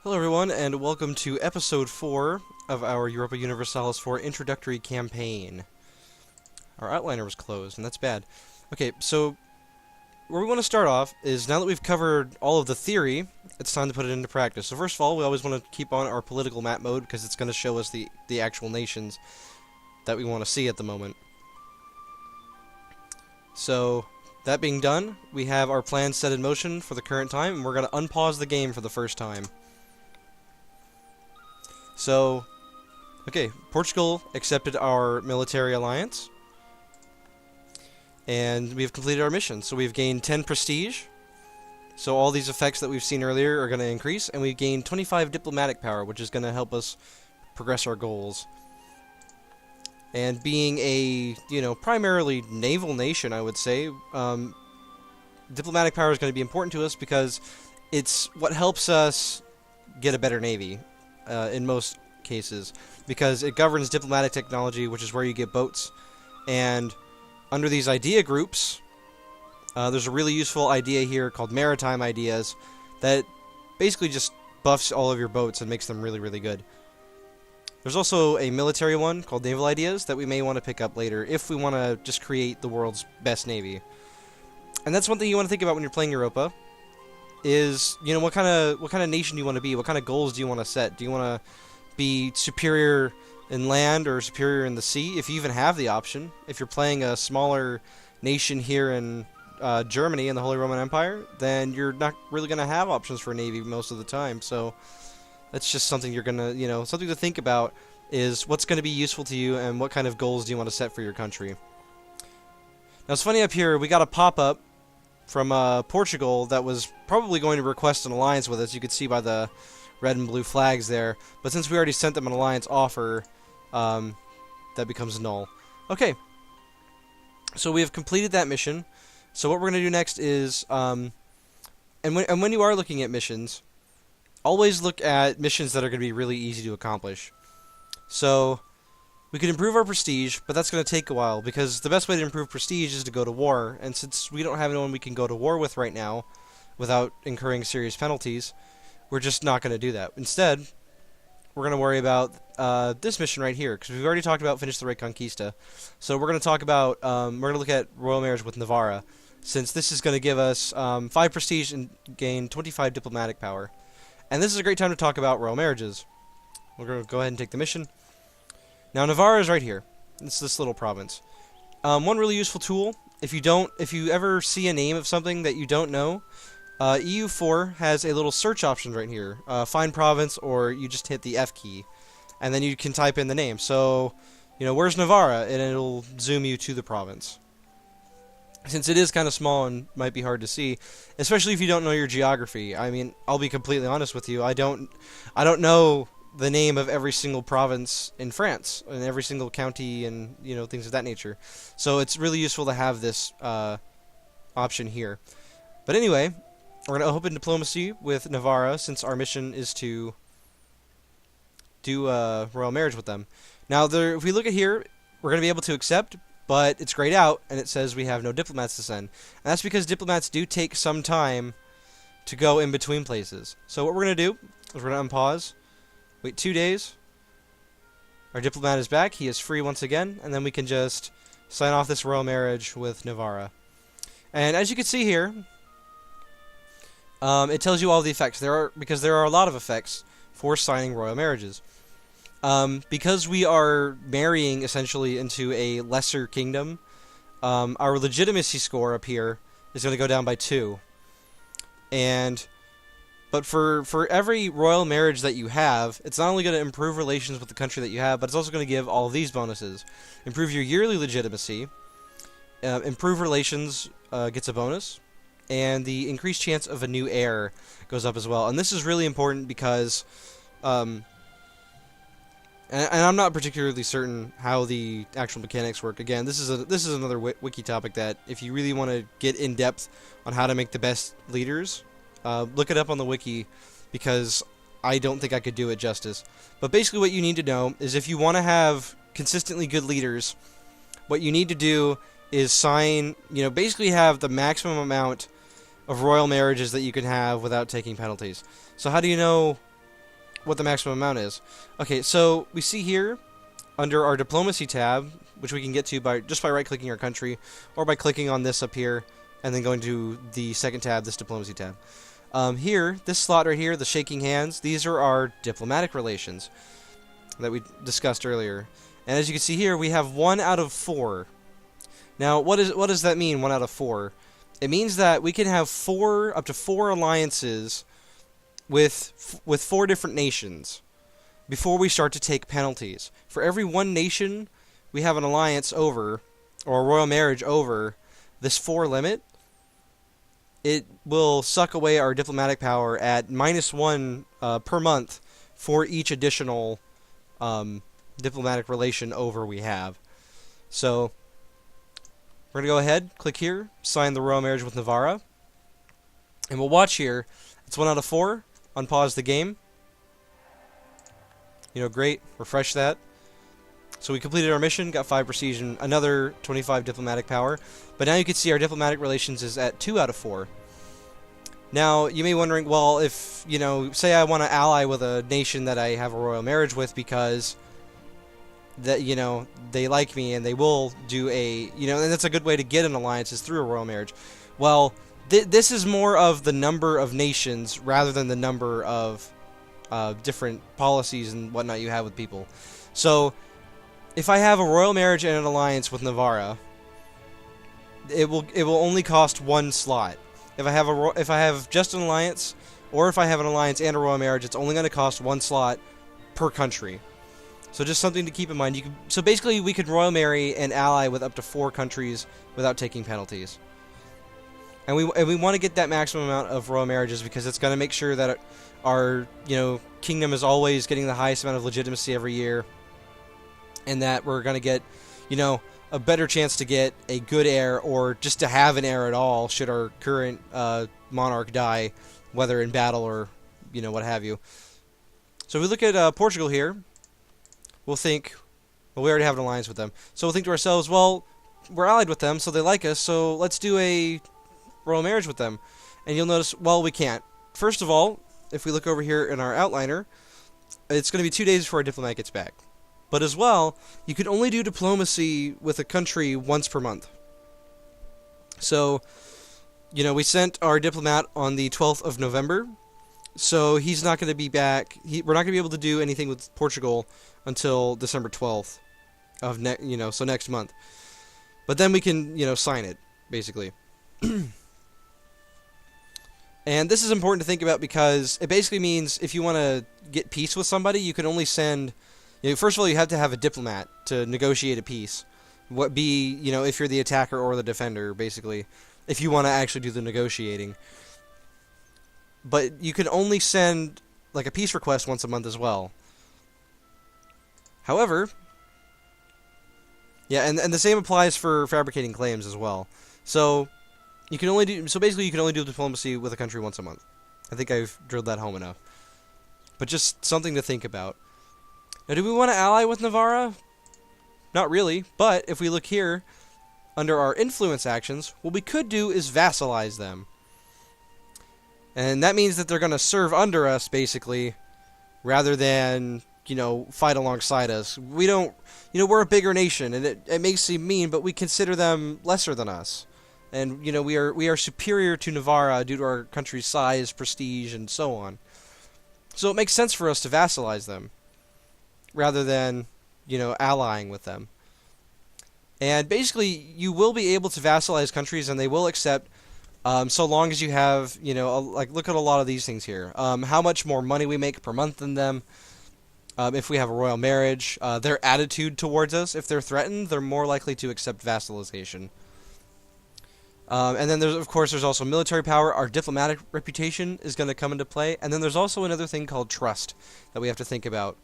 Hello everyone, and welcome to episode 4 of our Europa Universalis 4 Introductory campaign. Our outliner was closed, and that's bad. Okay, so where we want to start off is, now that we've covered all of the theory, it's time to put it into practice. So first of all, we always want to keep on our political map mode, because it's going to show us the actual nations that we want to see at the moment. So, that being done, we have our plan set in motion for the current time, and we're going to unpause the game for the first time. So, okay, Portugal accepted our military alliance, and we have completed our mission. So we've gained 10 prestige, so all these effects that we've seen earlier are going to increase, and we've gained 25 diplomatic power, which is going to help us progress our goals. And being a, primarily naval nation, I would say, diplomatic power is going to be important to us because it's what helps us get a better navy. In most cases, because it governs diplomatic technology, which is where you get boats. And under these idea groups, there's a really useful idea here called maritime ideas that basically just buffs all of your boats and makes them really, really good. There's also a military one called naval ideas that we may want to pick up later if we want to just create the world's best navy. And that's one thing you want to think about when you're playing Europa. Is, what kind of nation do you want to be? What kind of goals do you want to set? Do you want to be superior in land or superior in the sea, if you even have the option? If you're playing a smaller nation here in Germany in the Holy Roman Empire, then you're not really going to have options for a navy most of the time. So that's just something you're going to, something to think about is what's going to be useful to you and what kind of goals do you want to set for your country. Now, it's funny up here, we got a pop-up from Portugal that was probably going to request an alliance with us. You could see by the red and blue flags there. But since we already sent them an alliance offer, that becomes null. Okay. So we have completed that mission. So what we're going to do next is, and when you are looking at missions, always look at missions that are going to be really easy to accomplish. So we could improve our prestige, but that's going to take a while, because the best way to improve prestige is to go to war, and since we don't have anyone we can go to war with right now without incurring serious penalties, we're just not going to do that. Instead, we're going to worry about this mission right here, because we've already talked about Finish the Reconquista. So we're going to talk about, we're going to look at royal marriage with Navarra, since this is going to give us 5 prestige and gain 25 diplomatic power. And this is a great time to talk about royal marriages. We're going to go ahead and take the mission. Now, Navarra is right here. It's this little province. One really useful tool, if you ever see a name of something that you don't know, EU4 has a little search option right here. Find province, or you just hit the F key, and then you can type in the name. So, where's Navarra? And it'll zoom you to the province. Since it is kind of small and might be hard to see, especially if you don't know your geography. I mean, I'll be completely honest with you. I don't know the name of every single province in France, and every single county, and, things of that nature. So it's really useful to have this option here. But anyway, we're going to open diplomacy with Navarra, since our mission is to do royal marriage with them. Now, if we look at here, we're going to be able to accept, but it's grayed out, and it says we have no diplomats to send. And that's because diplomats do take some time to go in between places. So what we're going to do is we're going to unpause. Wait 2 days. Our diplomat is back. He is free once again. And then we can just sign off this royal marriage with Navarra. And as you can see here, it tells you all the effects. Because there are a lot of effects for signing royal marriages. Because we are marrying essentially into a lesser kingdom, our legitimacy score up here is going to go down by 2. But for every royal marriage that you have, it's not only going to improve relations with the country that you have, but it's also going to give all of these bonuses. Improve your yearly legitimacy, improve relations gets a bonus, and the increased chance of a new heir goes up as well. And this is really important because, and I'm not particularly certain how the actual mechanics work. Again, this is another wiki topic that if you really want to get in depth on how to make the best leaders, look it up on the wiki, because I don't think I could do it justice. But basically what you need to know is, if you want to have consistently good leaders, what you need to do is sign, basically have the maximum amount of royal marriages that you can have without taking penalties. So how do you know what the maximum amount is. Okay, so we see here under our diplomacy tab, which we can get to by just by right-clicking our country, or by clicking on this up here, and then going to the second tab, this diplomacy tab. Here, this slot right here, the shaking hands, these are our diplomatic relations that we discussed earlier. And as you can see here, we have 1 out of 4. Now, what does that mean, 1 out of 4? It means that we can have up to 4 alliances with 4 different nations before we start to take penalties. For every 1 nation we have an alliance over, or a royal marriage over, this 4 limit, it will suck away our diplomatic power at -1 per month for each additional diplomatic relation over we have. So we're going to go ahead, click here, sign the royal marriage with Navarra, and we'll watch here. It's 1 out of 4. Unpause the game. Great. Refresh that. So we completed our mission, got 5 prestige and another 25 diplomatic power. But now you can see our diplomatic relations is at 2 out of 4. Now, you may be wondering, well, if, say I want to ally with a nation that I have a royal marriage with because that, they like me and they will do and that's a good way to get an alliance is through a royal marriage. Well, this is more of the number of nations rather than the number of different policies and whatnot you have with people. So, if I have a royal marriage and an alliance with Navarra, it will only cost 1 slot. If I have just an alliance, or if I have an alliance and a royal marriage, it's only going to cost 1 slot per country. So just something to keep in mind. So basically, we could royal marry and ally with up to 4 countries without taking penalties. And we want to get that maximum amount of royal marriages because it's going to make sure that our kingdom is always getting the highest amount of legitimacy every year, and that we're going to get a better chance to get a good heir, or just to have an heir at all should our current monarch die, whether in battle or what have you. So if we look at Portugal here, we'll think, well, we already have an alliance with them, so we'll think to ourselves, well, we're allied with them, so they like us, so let's do a royal marriage with them. And you'll notice, well, we can't. First of all, if we look over here in our outliner, it's going to be 2 days before our diplomat gets back. But as well, you can only do diplomacy with a country once per month. So, we sent our diplomat on the 12th of November, so he's not going to be back. We're not going to be able to do anything with Portugal until December 12th of so next month. But then we can, sign it, basically. And this is important to think about because it basically means if you want to get peace with somebody, you can only send... first of all, you have to have a diplomat to negotiate a peace. If you're the attacker or the defender, basically, if you want to actually do the negotiating. But you can only send, a peace request once a month as well. However, and the same applies for fabricating claims as well. So, basically you can only do diplomacy with a country once a month. I think I've drilled that home enough. But just something to think about. Now, do we want to ally with Navarra? Not really, but if we look here, under our influence actions, what we could do is vassalize them. And that means that they're going to serve under us, basically, rather than, fight alongside us. We don't, we're a bigger nation, and it may seem mean, but we consider them lesser than us. And, we are superior to Navarra due to our country's size, prestige, and so on. So it makes sense for us to vassalize them, rather than, allying with them. And basically, you will be able to vassalize countries, and they will accept, so long as you have, look at a lot of these things here. How much more money we make per month than them, if we have a royal marriage, their attitude towards us. If they're threatened, they're more likely to accept vassalization. And then, there's also military power. Our diplomatic reputation is going to come into play. And then there's also another thing called trust that we have to think about,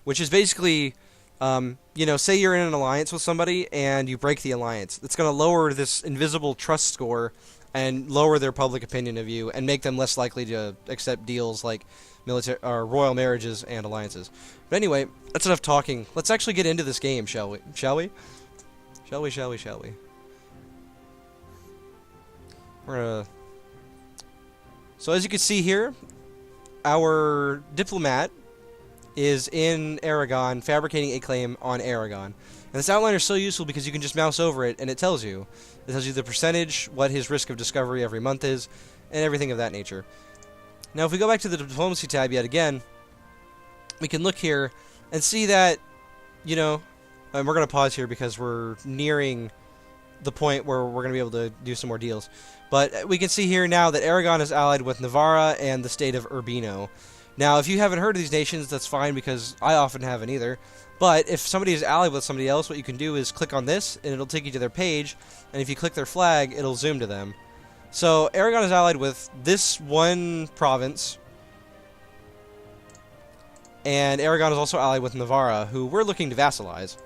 which is basically, say you're in an alliance with somebody and you break the alliance. It's going to lower this invisible trust score and lower their public opinion of you and make them less likely to accept deals like military or royal marriages and alliances. But anyway, that's enough talking. Let's actually get into this game, shall we? Shall we? Shall we, shall we, shall we? So as you can see here, our diplomat is in Aragon, fabricating a claim on Aragon. And this outliner is so useful because you can just mouse over it and it tells you. It tells you the percentage, what his risk of discovery every month is, and everything of that nature. Now if we go back to the Diplomacy tab yet again, we can look here and see that, you know, and we're going to pause here because we're nearing the point where we're going to be able to do some more deals. But we can see here now that Aragon is allied with Navarra and the state of Urbino. Now, if you haven't heard of these nations, that's fine because I often haven't either. But if somebody is allied with somebody else, what you can do is click on this, and it'll take you to their page. And if you click their flag, it'll zoom to them. So, Aragon is allied with this one province. And Aragon is also allied with Navarra, who we're looking to vassalize.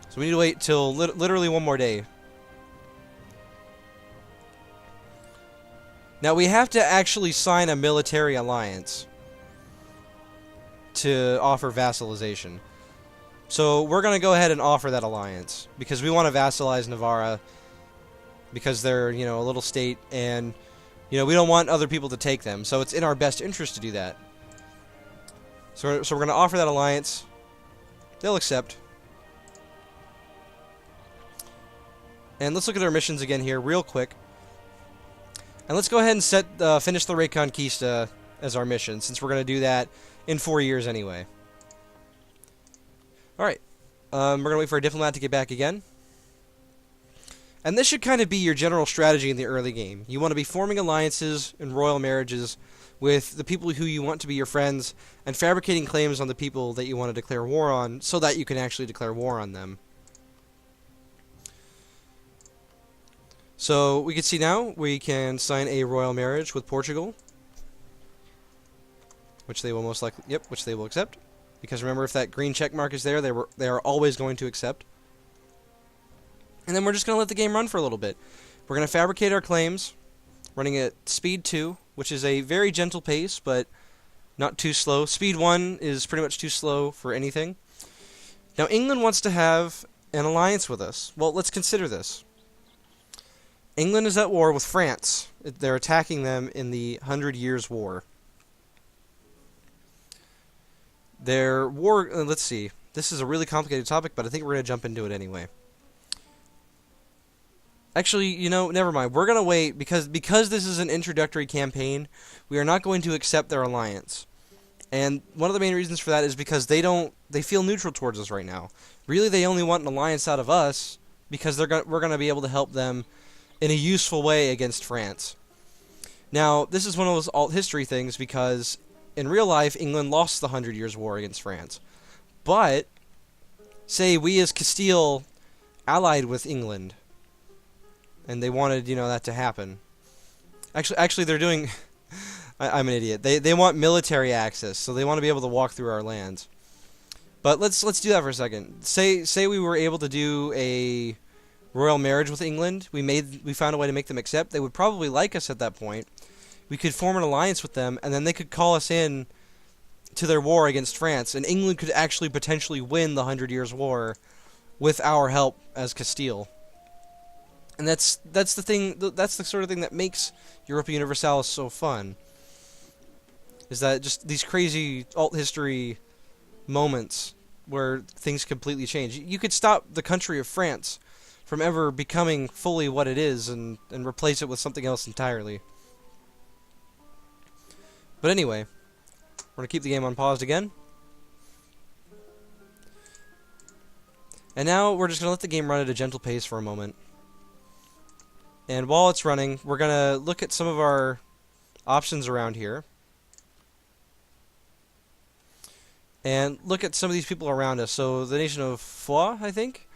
So we need to wait till literally one more day. Now we have to actually sign a military alliance to offer vassalization. So we're going to go ahead and offer that alliance because we want to vassalize Navarra because they're, you know, a little state and, you know, we don't want other people to take them. So it's in our best interest to do that. So we're going to offer that alliance. They'll accept. And let's look at our missions again here real quick. And let's go ahead and finish the Reconquista as our mission, since we're going to do that in 4 years anyway. Alright. We're going to wait for a diplomat to get back again. And this should kind of be your general strategy in the early game. You want to be forming alliances and royal marriages with the people who you want to be your friends, and fabricating claims on the people that you want to declare war on, so that you can actually declare war on them. So we can see now we can sign a royal marriage with Portugal, which they will most likely, which they will accept. Because remember, if that green check mark is there, they are always going to accept. And then we're just going to let the game run for a little bit. We're going to fabricate our claims, running at speed 2, which is a very gentle pace, but not too slow. Speed 1 is pretty much too slow for anything. Now England wants to have an alliance with us. Well, let's consider this. England is at war with France. They're attacking them in the 100 Years' War. Their war... let's see. This is a really complicated topic, but I think we're going to jump into it anyway. Actually, you know, never mind. We're going to wait, because this is an introductory campaign, we are not going to accept their alliance. And one of the main reasons for that is because they feel neutral towards us right now. Really, they only want an alliance out of us, because we're going to be able to help them in a useful way against France. Now, this is one of those alt history things because in real life, England lost the 100 Years' War against France. But, say we as Castile allied with England, and they wanted, you know, that to happen. Actually, they're doing... I'm an idiot. They want military access, so they want to be able to walk through our lands. But let's do that for a second. Say we were able to do a royal marriage with England. We found a way to make them accept. They would probably like us at that point. We could form an alliance with them, and then they could call us in to their war against France, and England could actually potentially win the 100 Years' War with our help as Castile. And that's the thing. That's the sort of thing that makes Europa Universalis so fun. Is that just these crazy alt history moments where things completely change. You could stop the country of France from ever becoming fully what it is and replace it with something else entirely. But anyway, we're going to keep the game unpaused again. And now we're just going to let the game run at a gentle pace for a moment. And while it's running, we're going to look at some of our options around here. And look at some of these people around us. So the nation of Foix, I think.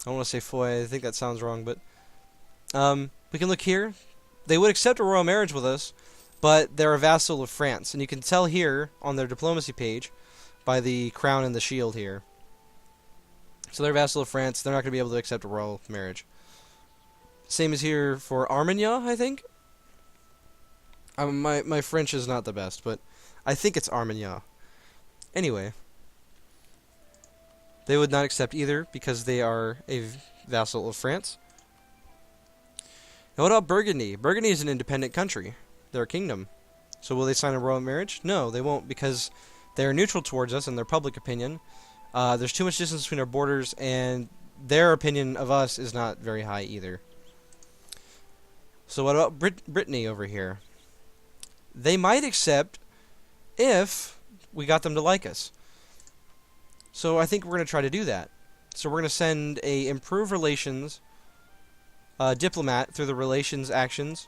I don't want to say Foy, I think that sounds wrong, but we can look here. They would accept a royal marriage with us, but they're a vassal of France. And you can tell here on their diplomacy page by the crown and the shield here. So they're a vassal of France. They're not going to be able to accept a royal marriage. Same as here for Armagnac, I think. My French is not the best, but I think it's Armagnac. Anyway. They would not accept either because they are a vassal of France. Now what about Burgundy? Burgundy is an independent country. They're a kingdom. So will they sign a royal marriage? No, they won't, because they're neutral towards us in their public opinion. There's too much distance between our borders, and their opinion of us is not very high either. So what about Brittany over here? They might accept if we got them to like us. So I think we're going to try to do that. So we're going to send a improved relations diplomat through the relations actions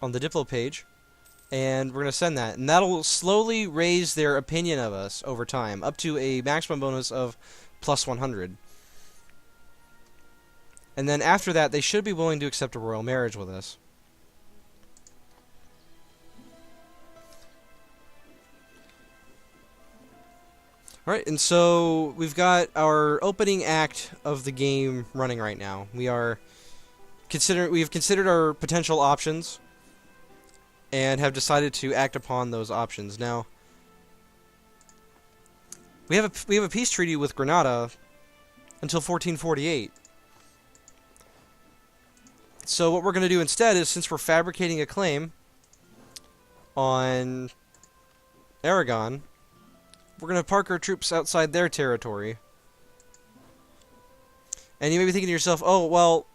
on the Diplo page, and we're going to send that. And that'll slowly raise their opinion of us over time, up to a maximum bonus of plus 100. And then after that, they should be willing to accept a royal marriage with us. Alright, and so we've got our opening act of the game running right now. We've considered our potential options and have decided to act upon those options. Now, we have a peace treaty with Granada until 1448. So what we're going to do instead is, since we're fabricating a claim on Aragon, we're going to park our troops outside their territory. And you may be thinking to yourself, oh, well,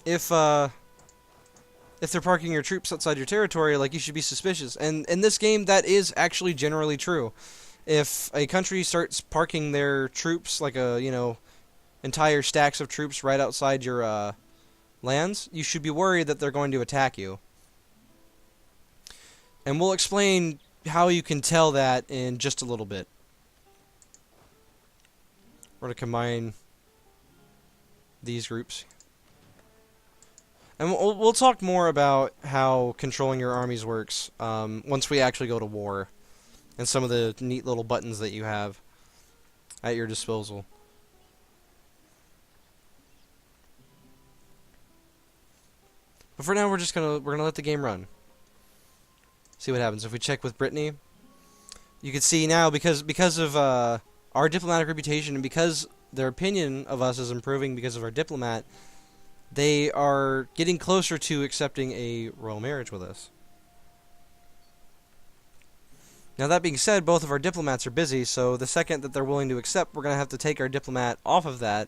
if they're parking your troops outside your territory, like, you should be suspicious. And in this game, that is actually generally true. If a country starts parking their troops, like entire stacks of troops right outside your lands, you should be worried that they're going to attack you. And we'll explain how you can tell that in just a little bit. We're going to combine these groups. And we'll talk more about how controlling your armies works once we actually go to war, and some of the neat little buttons that you have at your disposal. But for now, we're gonna let the game run. See what happens. If we check with Brittany, you can see now, because of our diplomatic reputation, and because their opinion of us is improving because of our diplomat, they are getting closer to accepting a royal marriage with us. Now, that being said, both of our diplomats are busy, so the second that they're willing to accept, we're going to have to take our diplomat off of that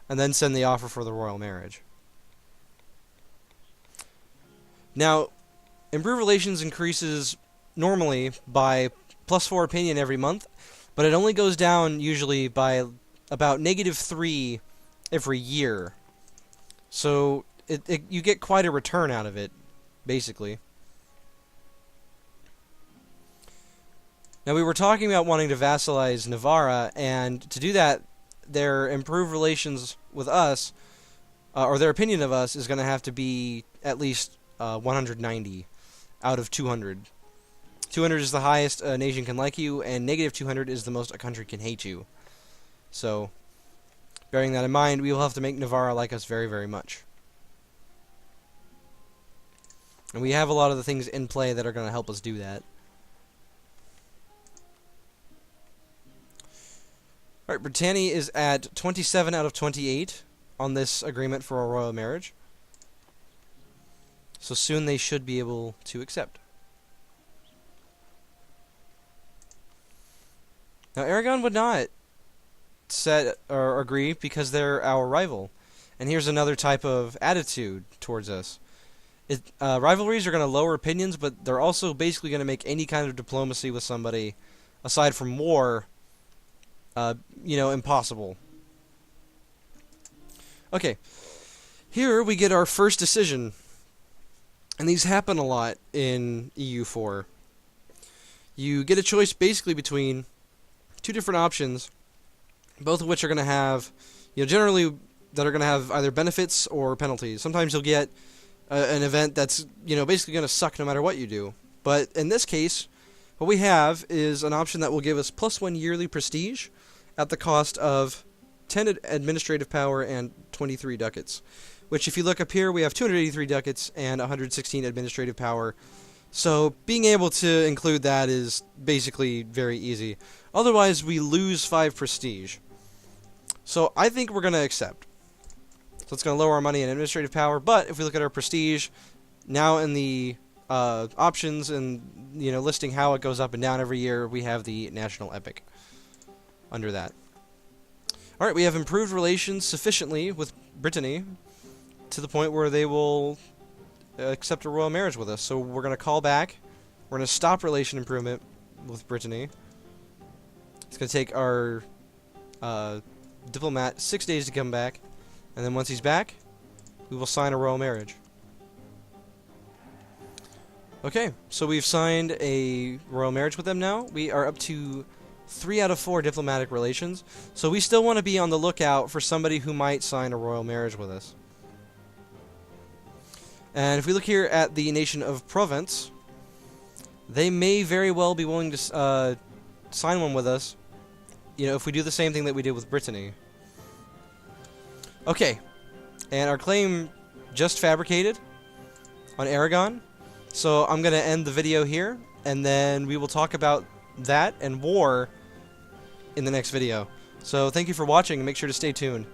and then send the offer for the royal marriage. Now, improved relations increases normally by +4 opinion every month, but it only goes down usually by about -3 every year. So you get quite a return out of it, basically. Now, we were talking about wanting to vassalize Navarra, and to do that, their improved relations with us, or their opinion of us, is going to have to be at least 190 out of 200. 200 is the highest a nation can like you, and -200 is the most a country can hate you. So, bearing that in mind, we will have to make Navarra like us very, very much. And we have a lot of the things in play that are going to help us do that. Alright, Brittany is at 27 out of 28 on this agreement for a royal marriage. So soon they should be able to accept. Now, Aragon would not set or agree because they're our rival. And here's another type of attitude towards us. Rivalries are going to lower opinions, but they're also basically going to make any kind of diplomacy with somebody, aside from war, impossible. Okay, here we get our first decision. And these happen a lot in EU4. You get a choice basically between two different options, both of which are going to have, generally, that are going to have either benefits or penalties. Sometimes you'll get an event that's, basically going to suck no matter what you do. But in this case, what we have is an option that will give us +1 yearly prestige at the cost of 10 administrative power and 23 ducats. Which, if you look up here, we have 283 ducats and 116 administrative power. So being able to include that is basically very easy. Otherwise, we lose 5 prestige. So I think we're going to accept. So it's going to lower our money and administrative power, but if we look at our prestige, now in the options and listing how it goes up and down every year, we have the national epic under that. All right, we have improved relations sufficiently with Brittany to the point where they will accept a royal marriage with us. So we're going to call back. We're going to stop relation improvement with Brittany. It's going to take our diplomat 6 days to come back, and then once he's back, we will sign a royal marriage. Okay, so we've signed a royal marriage with them now. We are up to 3 out of 4 diplomatic relations, so we still want to be on the lookout for somebody who might sign a royal marriage with us. And if we look here at the nation of Provence, they may very well be willing to sign one with us, if we do the same thing that we did with Brittany. Okay, and our claim just fabricated on Aragon, so I'm going to end the video here, and then we will talk about that and war in the next video. So thank you for watching, and make sure to stay tuned.